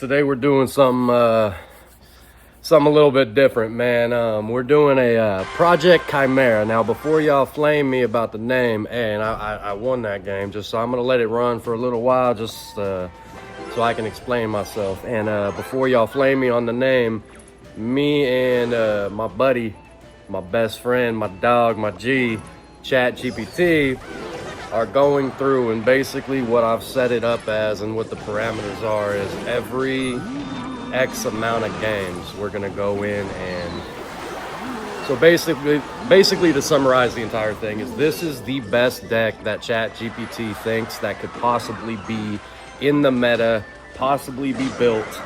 Today we're doing something a little bit different, man. We're doing a Project Chimera. Now, before y'all flame me about the name, and I won that game, just so I'm gonna let it run for a little while, just so I can explain myself. And before y'all flame me on the name, me and my buddy, my best friend, my dog, my G, ChatGPT, are going through, and basically what I've set it up as and what the parameters are is every X amount of games we're gonna go in, and so basically to summarize the entire thing is this is the best deck that ChatGPT thinks that could possibly be in the meta, possibly be built.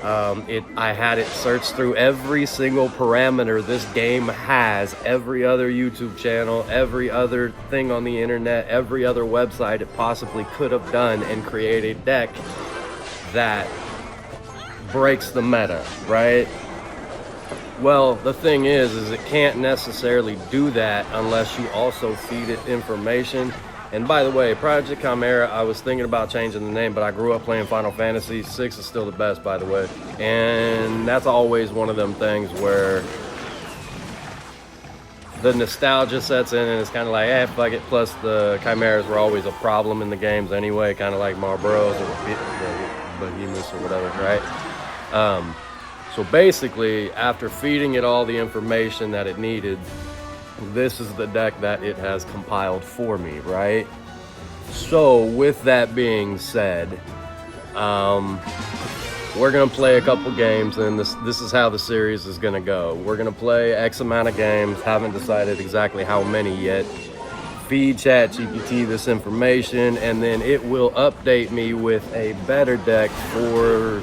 I had it search through every single parameter this game has, every other YouTube channel, every other thing on the internet, every other website it possibly could have done, and create a deck that breaks the meta, right? Well, the thing is it can't necessarily do that unless you also feed it information. And by the way, Project Chimera, I was thinking about changing the name, but I grew up playing Final Fantasy. 6 is still the best, by the way. And that's always one of them things where the nostalgia sets in and it's kind of like, fuck it. Plus the Chimeras were always a problem in the games anyway, kind of like Marlboros or Behemoths or whatever, right? So basically, after feeding it all the information that it needed, this is the deck that it has compiled for me, right? So with that being said, we're gonna play a couple games, and this is how the series is gonna go. We're gonna play X amount of games, haven't decided exactly how many yet. Feed ChatGPT this information, and then it will update me with a better deck for,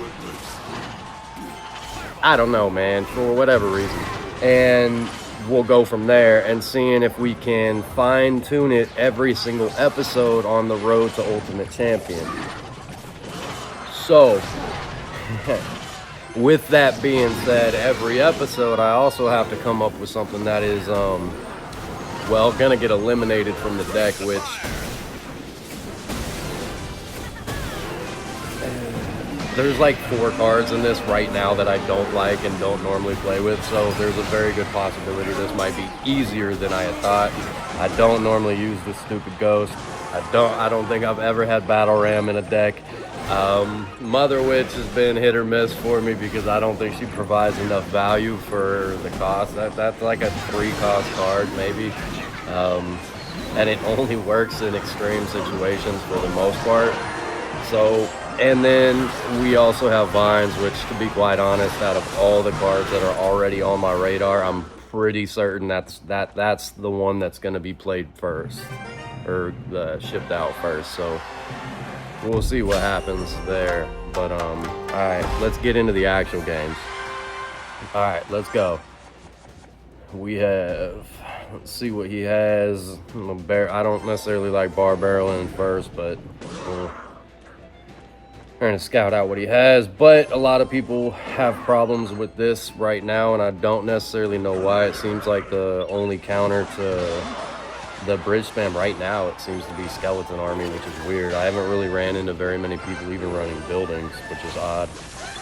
I don't know, man, for whatever reason. And we'll go from there and seeing if we can fine tune it every single episode on the road to Ultimate Champion. So, with that being said, every episode I also have to come up with something that is, well, gonna get eliminated from the deck, which there's like 4 cards in this right now that I don't like and don't normally play with, so there's a very good possibility this might be easier than I had thought. I don't normally use this stupid ghost. I don't think I've ever had Battle Ram in a deck. Mother Witch has been hit or miss for me because I don't think she provides enough value for the cost. That's like a 3-cost card maybe, and it only works in extreme situations for the most part. So, and then we also have Vines, which, to be quite honest, out of all the cards that are already on my radar, I'm pretty certain that's the one that's going to be played first, or shipped out first. So we'll see what happens there. But all right, let's get into the actual games. All right, let's go. We have, let's see what he has. I don't necessarily like bar barreling first, but trying to scout out what he has. But a lot of people have problems with this right now, and I don't necessarily know why. It seems like the only counter to the bridge spam right now, it seems to be Skeleton Army, which is weird. I haven't really ran into very many people even running buildings, which is odd.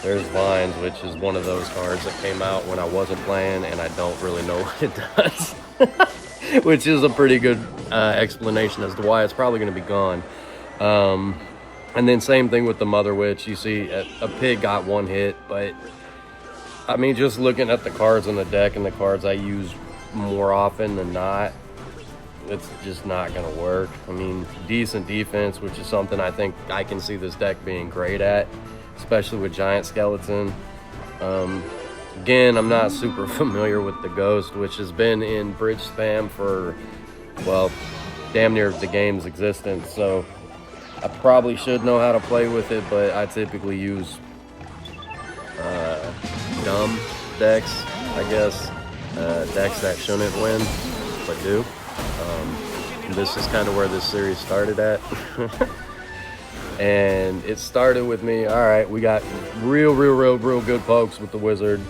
There's Vines, which is one of those cards that came out when I wasn't playing, and I don't really know what it does. Which is a pretty good explanation as to why it's probably going to be gone. And then same thing with the Mother Witch. You see a pig got 1 hit, but I mean, just looking at the cards in the deck and the cards I use more often than not, it's just not going to work. I mean, decent defense, which is something I think I can see this deck being great at, especially with Giant Skeleton. Again, I'm not super familiar with the Ghost, which has been in bridge spam for, well, damn near the game's existence. So I probably should know how to play with it, but I typically use dumb decks, I guess. Decks that shouldn't win, but do. This is kind of where this series started at. And it started with me, all right, we got real good pokes with the Wizard.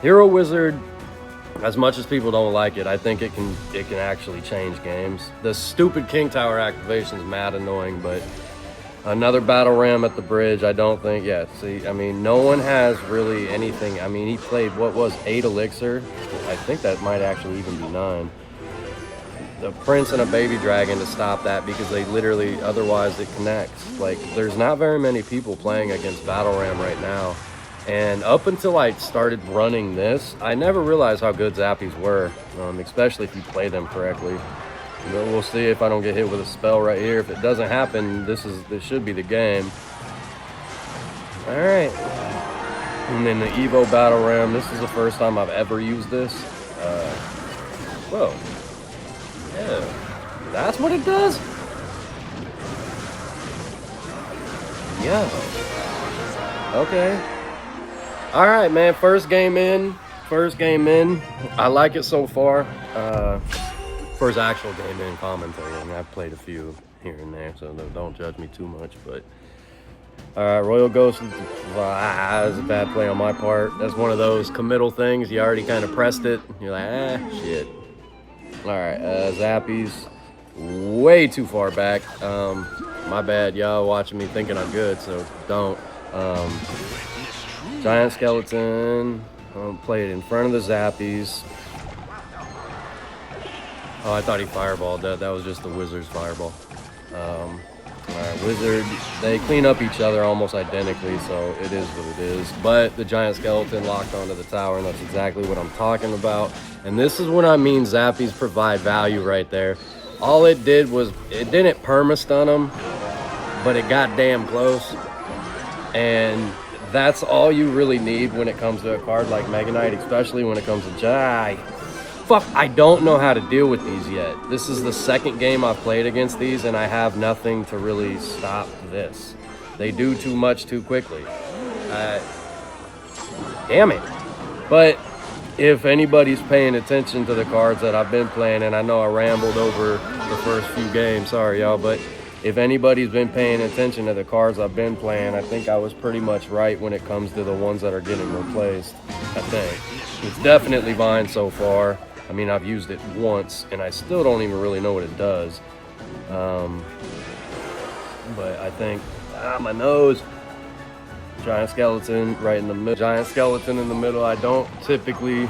Hero Wizard, as much as people don't like it, I think it can actually change games. The stupid King Tower activation is mad annoying, but Another battle ram at the bridge. I don't think, yeah, see, I mean, no one has really anything. I mean, he played, what was 8 elixir? I think that might actually even be 9. The prince and a baby dragon to stop that, because they literally, otherwise it connects. Like, there's not very many people playing against battle ram right now. And up until I started running this, I never realized how good zappies were, especially if you play them correctly. But we'll see if I don't get hit with a spell right here. If it doesn't happen, this should be the game. All right. And then the Evo Battle Ram. This is the first time I've ever used this. Whoa. Yeah. That's what it does? Yeah. Okay. All right, man. First game in. I like it so far. First actual game in commentary. I mean, I've played a few here and there, so don't judge me too much. But all right, Royal Ghost. That's a bad play on my part. That's one of those committal things. You already kind of pressed it. You're like, shit. All right, Zappies. Way too far back. My bad, y'all watching me thinking I'm good, so don't. Giant Skeleton. Play it in front of the Zappies. Oh, I thought he fireballed that. That was just the Wizard's fireball. All right, Wizard. They clean up each other almost identically, so it is what it is. But the Giant Skeleton locked onto the tower, and that's exactly what I'm talking about. And this is what I mean Zappies provide value right there. All it did was, it didn't perma-stun him, but it got damn close. And that's all you really need when it comes to a card like Mega Knight, especially when it comes to Jai. Fuck, I don't know how to deal with these yet. This is the second game I've played against these, and I have nothing to really stop this. They do too much too quickly. Damn it. But if anybody's paying attention to the cards that I've been playing, and I know I rambled over the first few games, sorry y'all, but if anybody's been paying attention to the cards I've been playing, I think I was pretty much right when it comes to the ones that are getting replaced, I think. It's definitely mine so far. I mean, I've used it once, and I still don't even really know what it does. But I think, my nose. Giant Skeleton right in the middle. Giant Skeleton in the middle. I don't typically,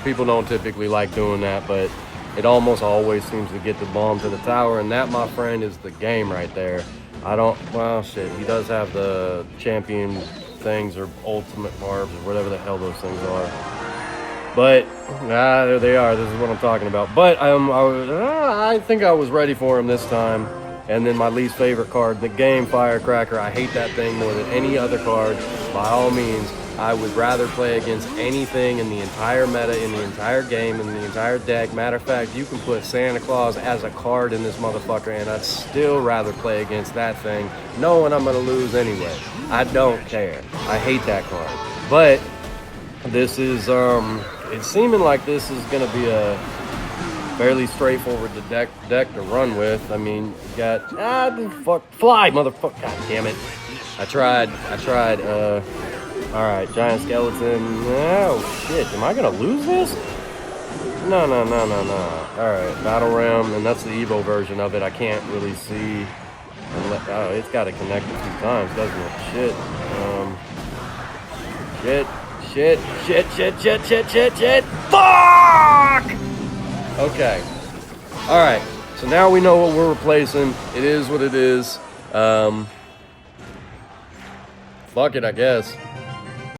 people don't typically like doing that, but it almost always seems to get the bomb to the tower, and that, my friend, is the game right there. Well, shit, he does have the champion things, or ultimate barbs, or whatever the hell those things are. But, there they are. This is what I'm talking about. But I think I was ready for him this time. And then my least favorite card, the game, Firecracker. I hate that thing more than any other card. By all means, I would rather play against anything in the entire meta, in the entire game, in the entire deck. Matter of fact, you can put Santa Claus as a card in this motherfucker, and I'd still rather play against that thing, knowing I'm going to lose anyway. I don't care. I hate that card. But this is, it's seeming like this is going to be a fairly straightforward deck to run with. I mean, you got, fly, motherfucker, god damn it. I tried, all right, Giant Skeleton. Oh, shit, am I gonna lose this? No. All right, Battle Ram, and that's the Evo version of it. I can't really see. Oh, it's got to connect a few times, doesn't it? Shit. Fuck! Okay. All right. So now we know what we're replacing. It is what it is. Fuck it, I guess.